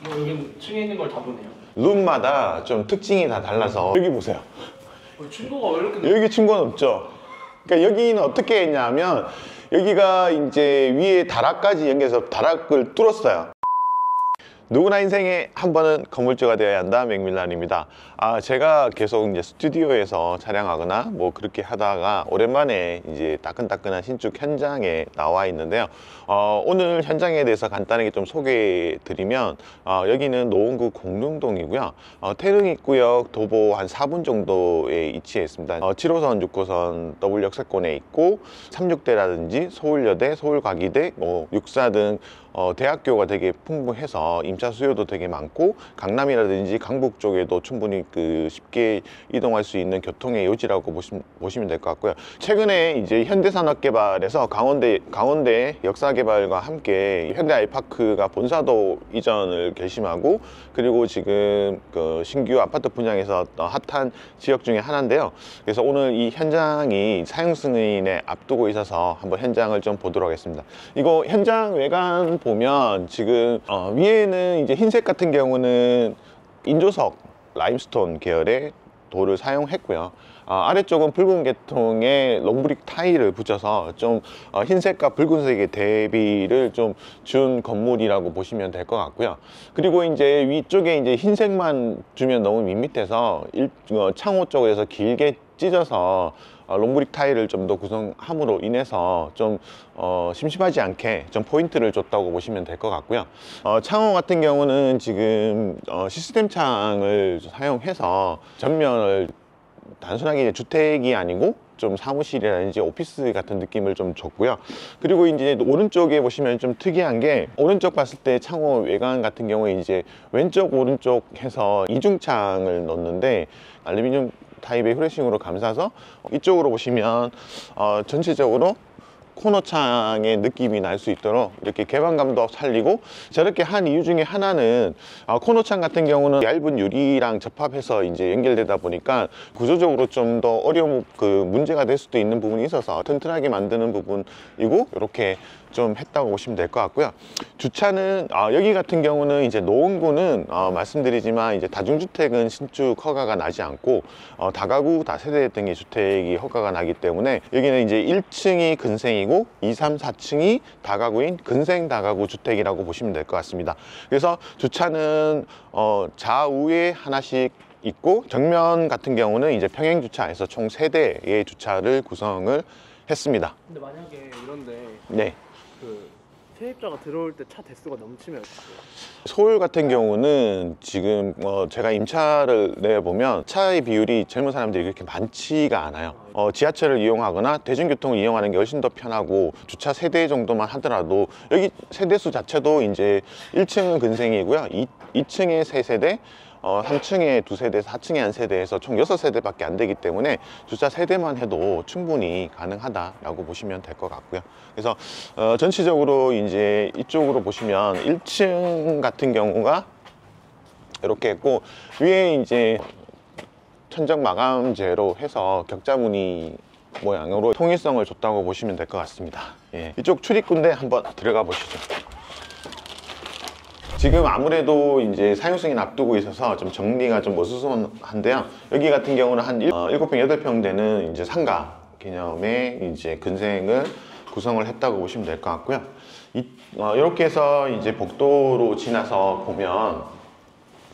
여기 층에 있는 걸 다 보네요. 룸마다 좀 특징이 다 달라서 여기 보세요. 층고가 왜 이렇게 여기 층고는 없죠. 그러니까 여기는 어떻게 했냐면 여기가 이제 위에 다락까지 연결해서 다락을 뚫었어요. 누구나 인생에 한 번은 건물주가 되어야 한다. 맥밀런입니다. 제가 계속 이제 스튜디오에서 촬영하거나 뭐 그렇게 하다가 오랜만에 이제 따끈따끈한 신축 현장에 나와 있는데요. 오늘 현장에 대해서 간단하게 좀 소개해 드리면 여기는 노원구 공릉동이고요. 태릉입구역 도보 한 4분 정도에 위치해 있습니다. 7호선, 6호선 더블 역세권에 있고 36대라든지 서울여대, 서울과기대, 뭐 육사 등 대학교가 되게 풍부해서 임차 수요도 되게 많고 강남이라든지 강북 쪽에도 충분히 쉽게 이동할 수 있는 교통의 요지라고 보시면 될 것 같고요. 최근에 이제 현대산업개발에서 강원대 역사개발과 함께 현대 아이파크가 본사도 이전을 결심하고 그리고 지금 신규 아파트 분양에서 핫한 지역 중에 하나인데요. 그래서 오늘 이 현장이 사용 승인에 앞두고 있어서 한번 현장을 좀 보도록 하겠습니다. 이거 현장 외관 보면 지금 위에는 이제 흰색 같은 경우는 인조석 라임스톤 계열의 돌을 사용했고요. 아래쪽은 붉은 계통의 롱브릭 타일을 붙여서 좀 흰색과 붉은색의 대비를 좀 준 건물이라고 보시면 될 것 같고요. 그리고 이제 위쪽에 이제 흰색만 주면 너무 밋밋해서 창호 쪽에서 길게 찢어서 롱브릭 타일을 좀 더 구성함으로 인해서 좀 심심하지 않게 좀 포인트를 줬다고 보시면 될 것 같고요. 창호 같은 경우는 지금 시스템 창을 사용해서 전면을 단순하게 주택이 아니고 좀 사무실이라든지 오피스 같은 느낌을 좀 줬고요. 그리고 이제 오른쪽에 보시면 좀 특이한 게 오른쪽 봤을 때 창호 외관 같은 경우에 이제 왼쪽 오른쪽 해서 이중창을 넣는데 알루미늄 타입의 후레싱으로 감싸서 이쪽으로 보시면 전체적으로 코너창의 느낌이 날 수 있도록 이렇게 개방감도 살리고 저렇게 한 이유 중에 하나는 코너창 같은 경우는 얇은 유리랑 접합해서 이제 연결되다 보니까 구조적으로 좀 더 어려운 문제가 될 수도 있는 부분이 있어서 튼튼하게 만드는 부분이고 이렇게 좀 했다고 보시면 될 것 같고요. 주차는 여기 같은 경우는 이제 노원구는 말씀드리지만 이제 다중주택은 신축 허가가 나지 않고 다가구 다세대 등의 주택이 허가가 나기 때문에 여기는 이제 1층이 근생이고 2, 3, 4층이 다가구인 근생 다가구 주택이라고 보시면 될 것 같습니다. 그래서 주차는 좌우에 하나씩 있고 정면 같은 경우는 이제 평행 주차해서 총 3대의 주차를 구성을 했습니다. 근데 만약에 이런데 네. 세입자가 들어올 때 차 대수가 넘치면 어떡해요? 서울 같은 경우는 지금 제가 임차를 내보면 차의 비율이 젊은 사람들이 그렇게 많지가 않아요. 지하철을 이용하거나 대중교통을 이용하는 게 훨씬 더 편하고 주차 3대 정도만 하더라도 여기 세대수 자체도 이제 1층은 근생이고요. 2층에 3세대 3층에 2세대, 4층에 1세대에서 총 6세대밖에 안 되기 때문에 주차 3대만 해도 충분히 가능하다라고 보시면 될 것 같고요. 그래서 전체적으로 이제 이쪽으로 보시면 1층 같은 경우가 이렇게 있고 위에 이제 천정 마감재로 해서 격자무늬 모양으로 통일성을 줬다고 보시면 될 것 같습니다. 예. 이쪽 출입구인데 한번 들어가 보시죠. 지금 아무래도 이제 사용 승인 앞두고 있어서 좀 정리가 좀 어수선한데요. 여기 같은 경우는 한 7평, 8평 되는 이제 상가 개념의 이제 근생을 구성을 했다고 보시면 될 것 같고요. 이렇게 해서 이제 복도로 지나서 보면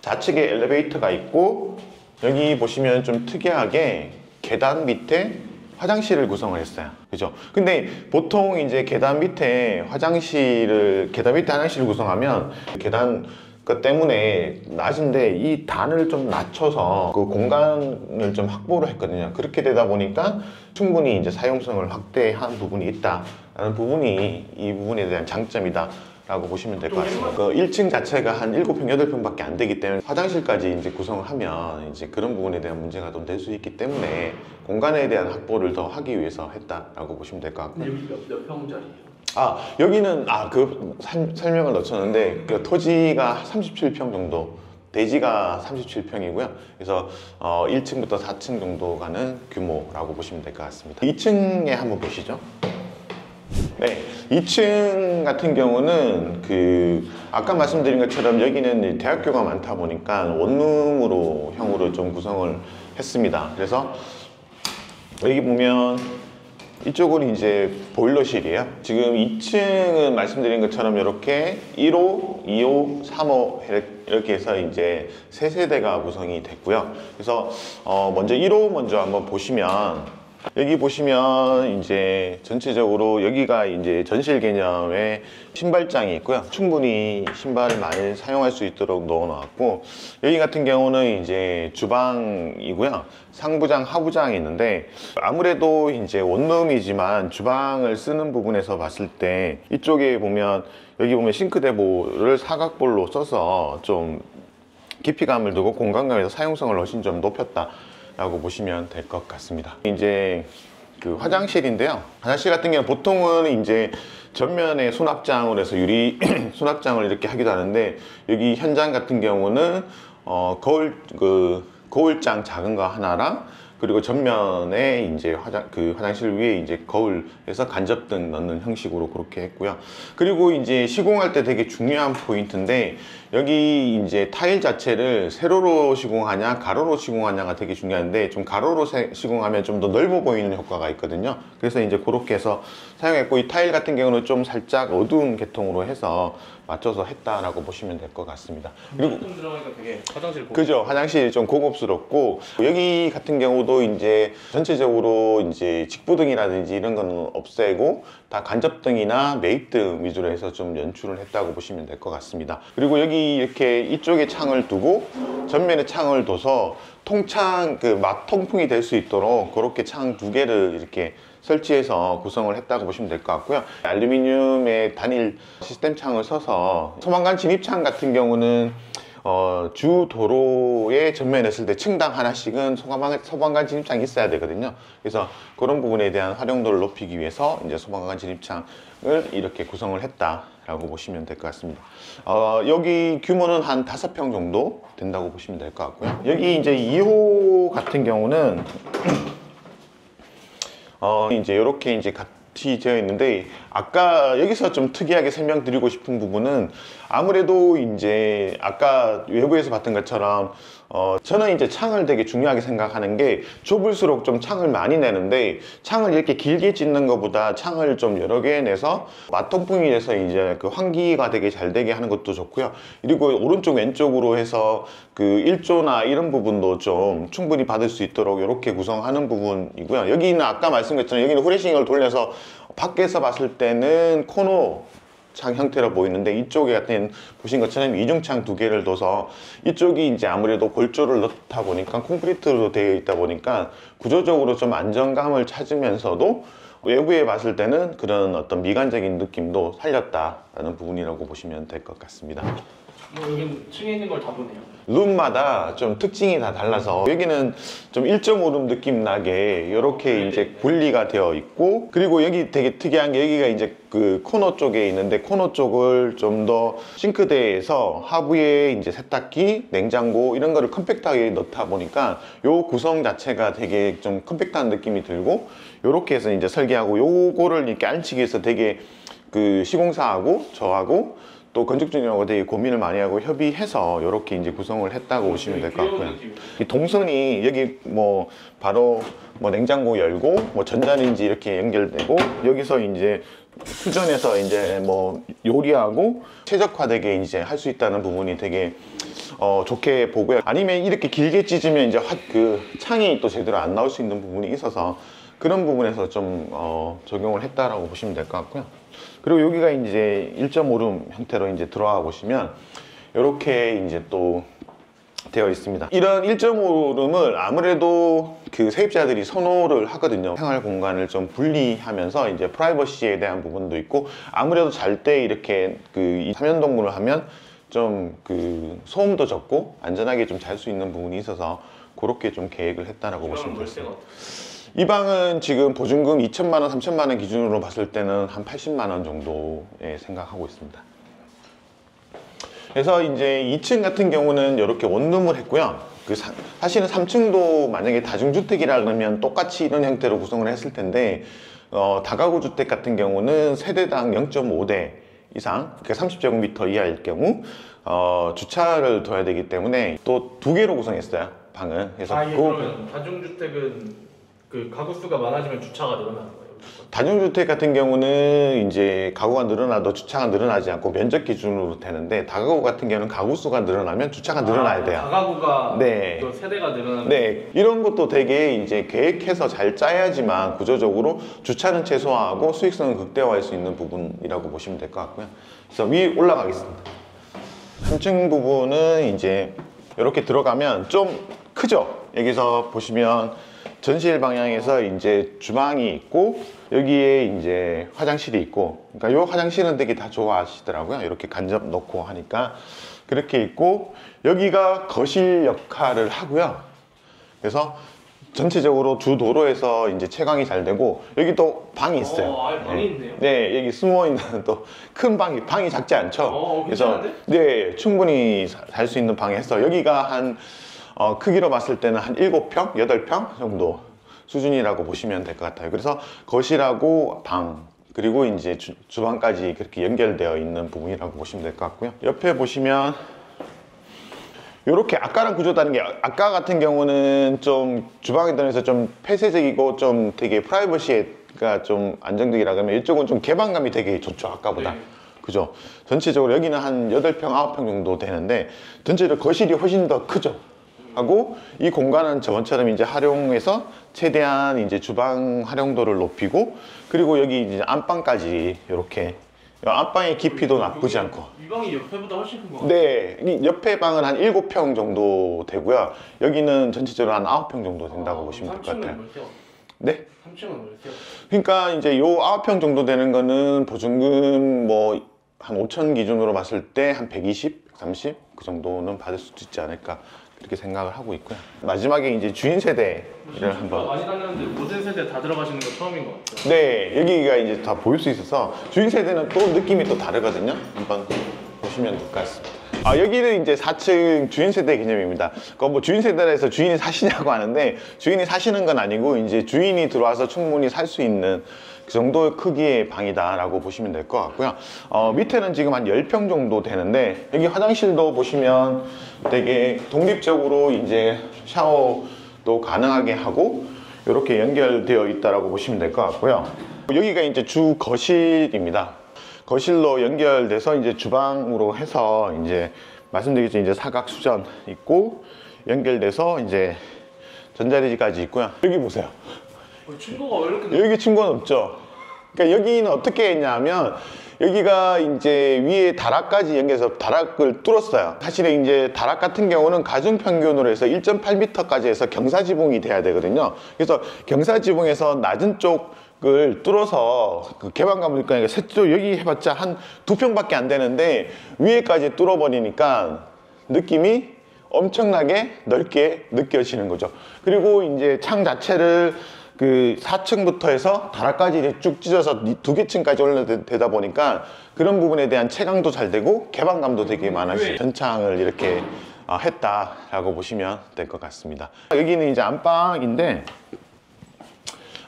좌측에 엘리베이터가 있고 여기 보시면 좀 특이하게 계단 밑에 화장실을 구성을 했어요. 그죠? 근데 보통 이제 계단 밑에 화장실을 구성하면 계단 것 때문에 낮은데 이 단을 좀 낮춰서 그 공간을 좀 확보를 했거든요. 그렇게 되다 보니까 충분히 이제 사용성을 확대한 부분이 있다라는 부분이 이 부분에 대한 장점이다 라고 보시면 될 것 같습니다. 1층 자체가 한 7평, 8평밖에 안 되기 때문에 화장실까지 이제 구성을 하면 이제 그런 부분에 대한 문제가 좀 될 수 있기 때문에 공간에 대한 확보를 더 하기 위해서 했다라고 보시면 될 것 같고요. 여기 몇 평짜리예요? 여기는 설명을 놓쳤는데 토지가 37평 정도, 대지가 37평이고요. 그래서 1층부터 4층 정도 가는 규모라고 보시면 될 것 같습니다. 2층에 한번 보시죠. 네, 2층 같은 경우는 아까 말씀드린 것처럼 여기는 대학교가 많다 보니까 원룸으로 형으로 좀 구성을 했습니다. 그래서 여기 보면 이쪽은 이제 보일러실이에요. 지금 2층은 말씀드린 것처럼 이렇게 1호, 2호, 3호 이렇게 해서 이제 3세대가 구성이 됐고요. 그래서 먼저 1호 먼저 한번 보시면, 여기 보시면 이제 전체적으로 여기가 이제 전실 개념의 신발장이 있고요. 충분히 신발을 많이 사용할 수 있도록 넣어 놨고, 여기 같은 경우는 이제 주방이고요. 상부장, 하부장이 있는데, 아무래도 이제 원룸이지만 주방을 쓰는 부분에서 봤을 때 이쪽에 보면, 여기 보면 싱크대볼을 사각볼로 써서 좀 깊이감을 두고 공간감에서 사용성을 훨씬 좀 높였다 라고 보시면 될 것 같습니다. 이제 화장실인데요. 화장실 같은 경우는 보통은 이제 전면에 수납장으로 해서 유리 수납장을 이렇게 하기도 하는데, 여기 현장 같은 경우는 거울장 작은 거 하나랑, 그리고 전면에 이제 화장실 위에 이제 거울에서 간접등 넣는 형식으로 그렇게 했고요. 그리고 이제 시공할 때 되게 중요한 포인트인데, 여기 이제 타일 자체를 세로로 시공하냐 가로로 시공하냐가 되게 중요한데, 좀 가로로 시공하면 좀 더 넓어 보이는 효과가 있거든요. 그래서 이제 그렇게 해서 사용했고, 이 타일 같은 경우는 좀 살짝 어두운 계통으로 해서 맞춰서 했다라고 보시면 될 것 같습니다. 그리고 들어가니까 되게 화장실 그죠, 화장실이 좀 고급스럽고, 여기 같은 경우도 이제 전체적으로 이제 직부등이라든지 이런 거는 없애고 다 간접등이나 매입등 위주로 해서 좀 연출을 했다고 보시면 될 것 같습니다. 그리고 여기 이렇게 이쪽에 창을 두고 전면에 창을 둬서 통창 막통풍이 될 수 있도록 그렇게 창 2개를 이렇게 설치해서 구성을 했다고 보시면 될 것 같고요. 알루미늄의 단일 시스템 창을 써서 소방관 진입창 같은 경우는 주 도로에 전면했을 때 층당 하나씩은 소방관 진입창이 있어야 되거든요. 그래서 그런 부분에 대한 활용도를 높이기 위해서 이제 소방관 진입창을 이렇게 구성을 했다라고 보시면 될 것 같습니다. 여기 규모는 한 5평 정도 된다고 보시면 될 것 같고요. 여기 이제 2호 같은 경우는 이제 이렇게 이제 같이 되어 있는데, 아까 여기서 좀 특이하게 설명드리고 싶은 부분은, 아무래도 이제 아까 외부에서 봤던 것처럼 저는 이제 창을 되게 중요하게 생각하는 게, 좁을수록 좀 창을 많이 내는데, 창을 이렇게 길게 찢는 것보다 창을 좀 여러 개 내서 맞통풍이 돼서 이제 환기가 되게 잘 되게 하는 것도 좋고요. 그리고 오른쪽 왼쪽으로 해서 일조나 이런 부분도 좀 충분히 받을 수 있도록 이렇게 구성하는 부분이고요. 여기는 아까 말씀드렸잖아요. 여기는 후레싱을 돌려서 밖에서 봤을 때는 코너 창 형태로 보이는데, 이쪽에 같은 보신 것처럼 이중창 2개를 둬서 이쪽이 이제 아무래도 골조를 넣다 보니까 콘크리트로 되어 있다 보니까 구조적으로 좀 안정감을 찾으면서도 외부에 봤을 때는 그런 어떤 미관적인 느낌도 살렸다라는 부분이라고 보시면 될 것 같습니다. 여기 층에 있는 걸 다 보네요. 룸마다 좀 특징이 다 달라서, 여기는 좀 1.5룸 느낌 나게 이렇게 이제 분리가 되어 있고, 그리고 여기 되게 특이한 게, 여기가 이제 코너 쪽에 있는데, 코너 쪽을 좀 더 싱크대에서 하부에 이제 세탁기, 냉장고 이런 거를 컴팩트하게 넣다 보니까 요 구성 자체가 되게 좀 컴팩트한 느낌이 들고, 요렇게 해서 이제 설계하고, 요거를 이렇게 안치기 위해서 되게 시공사하고 저하고 또 건축주님하고 되게 고민을 많이 하고 협의해서 이렇게 이제 구성을 했다고 보시면 될 것 같고요. 이 동선이 여기 바로 냉장고 열고 전자레인지 이렇게 연결되고, 여기서 이제 수전에서 이제 요리하고 최적화되게 이제 할 수 있다는 부분이 되게 좋게 보고요. 아니면 이렇게 길게 찢으면 이제 창이 또 제대로 안 나올 수 있는 부분이 있어서, 그런 부분에서 좀 적용을 했다라고 보시면 될 것 같고요. 그리고 여기가 이제 1.5룸 형태로 이제 들어와 보시면 이렇게 이제 또 되어 있습니다. 이런 1.5룸을 아무래도 세입자들이 선호를 하거든요. 생활 공간을 좀 분리하면서 이제 프라이버시에 대한 부분도 있고, 아무래도 잘 때 이렇게 이 3연동문을 하면 좀 소음도 적고 안전하게 좀 잘 수 있는 부분이 있어서 그렇게 좀 계획을 했다라고 보시면 되겠습니다. 이 방은 지금 보증금 2천만 원, 3천만 원 기준으로 봤을 때는 한 80만 원 정도에 생각하고 있습니다. 그래서 이제 2층 같은 경우는 이렇게 원룸을 했고요. 사실은 3층도 만약에 다중주택이라 그러면 똑같이 이런 형태로 구성을 했을 텐데, 다가구 주택 같은 경우는 세대당 0.5대 이상, 그러니까 30제곱미터 이하일 경우 주차를 둬야 되기 때문에 또 두 개로 구성했어요, 방을. 그래서 예, 그러면 다중주택은 그 가구 수가 많아지면 주차가 늘어나는 거예요? 다중주택 같은 경우는 이제 가구가 늘어나도 주차가 늘어나지 않고 면적 기준으로 되는데, 다가구 같은 경우는 가구 수가 늘어나면 주차가 늘어나야 돼요. 다가구가 네. 또 세대가 늘어나는. 네, 이런 것도 되게 이제 계획해서 잘 짜야지만 구조적으로 주차는 최소화하고 수익성을 극대화할 수 있는 부분이라고 보시면 될 것 같고요. 그래서 위에 올라가겠습니다. 3층 부분은 이제 이렇게 들어가면 좀 크죠? 여기서 보시면 전실 방향에서 이제 주방이 있고, 여기에 이제 화장실이 있고, 그러니까 이 화장실은 되게 다 좋아하시더라고요. 이렇게 간접 넣고 하니까 그렇게 있고, 여기가 거실 역할을 하고요. 그래서 전체적으로 주 도로에서 이제 채광이 잘 되고, 여기 또 방이 있어요. 아예 방이 있네요. 네, 여기 숨어 있는 또 큰 방이 작지 않죠. 그래서 괜찮은데? 네, 충분히 살 수 있는 방에 해서 여기가 한 크기로 봤을 때는 한 7평, 8평 정도 수준이라고 보시면 될 것 같아요. 그래서 거실하고 방, 그리고 이제 주방까지 그렇게 연결되어 있는 부분이라고 보시면 될 것 같고요. 옆에 보시면 이렇게 아까랑 구조 다른 게, 아까 같은 경우는 좀 주방에 들어서 좀 폐쇄적이고 좀 되게 프라이버시가 좀 안정적이라 그러면, 이쪽은 좀 개방감이 되게 좋죠, 아까보다. 네. 그죠? 전체적으로 여기는 한 8평, 9평 정도 되는데, 전체적으로 거실이 훨씬 더 크죠? 하고, 이 공간은 저번처럼 이제 활용해서 최대한 이제 주방 활용도를 높이고, 그리고 여기 이제 안방까지 이렇게, 안방의 깊이도 나쁘지 않고. 이 방이 옆에보다 훨씬 큰 거 같아요. 네, 이 옆에 방은 한 7평 정도 되고요. 여기는 전체적으로 한 9평 정도 된다고 보시면 될 것 같아요. 3층은 몇이요? 네? 3층은 몇이요? 그러니까 이제 요 9평 정도 되는 거는 보증금 뭐 한 5천 기준으로 봤을 때 한 120, 130 그 정도는 받을 수도 있지 않을까, 그렇게 생각을 하고 있고요. 마지막에 이제 주인 세대를 한번. 많이 다녔는데 모든 세대 다 들어가시는 거 처음인 것 같아요. 네, 여기가 이제 다 보일 수 있어서 주인 세대는 또 느낌이 또 다르거든요. 한번 보시면 될 것 같습니다. 여기는 이제 4층 주인 세대 개념입니다. 뭐 주인 세대라 해서 주인이 사시냐고 하는데, 주인이 사시는 건 아니고 이제 주인이 들어와서 충분히 살 수 있는 그 정도의 크기의 방이다라고 보시면 될 것 같고요. 밑에는 지금 한 10평 정도 되는데, 여기 화장실도 보시면 되게 독립적으로 이제 샤워도 가능하게 하고 이렇게 연결되어 있다라고 보시면 될 것 같고요. 여기가 이제 주 거실입니다. 거실로 연결돼서 이제 주방으로 해서 이제 말씀드리겠죠, 이제 사각 수전 있고 연결돼서 이제 전자레인지까지 있고요. 여기 보세요. 층고가 왜 이렇게 여기 층고는 없죠. 그러니까 여기는 어떻게 했냐면, 여기가 이제 위에 다락까지 연결해서 다락을 뚫었어요. 사실 이제 다락 같은 경우는 가중 평균으로 해서 1.8m까지 해서 경사지붕이 돼야 되거든요. 그래서 경사지붕에서 낮은 쪽을 뚫어서 그 개방감을 느끼니까 세쪽 여기 해봤자 한 2평밖에 안 되는데 위에까지 뚫어버리니까 느낌이 엄청나게 넓게 느껴지는 거죠. 그리고 이제 창 자체를 그 4층부터 해서 다락까지 이제 쭉 찢어서 2개 층까지 올라되다 보니까 그런 부분에 대한 채광도 잘 되고 개방감도 되게 많아서 전창을 이렇게 했다라고 보시면 될 것 같습니다. 여기는 이제 안방인데,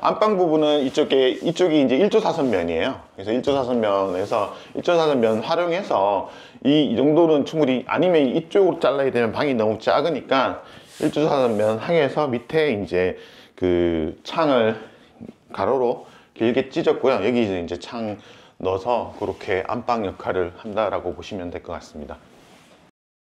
안방 부분은 이쪽이 이제 1조4선면이에요. 그래서 1조4선면에서 1조4선면 활용해서 이 정도는 충분히, 아니면 이쪽으로 잘라야 되면 방이 너무 작으니까 1조4선면 향해서 밑에 이제 그 창을 가로로 길게 찢었고요. 여기 이제 창 넣어서 그렇게 안방 역할을 한다라고 보시면 될 것 같습니다.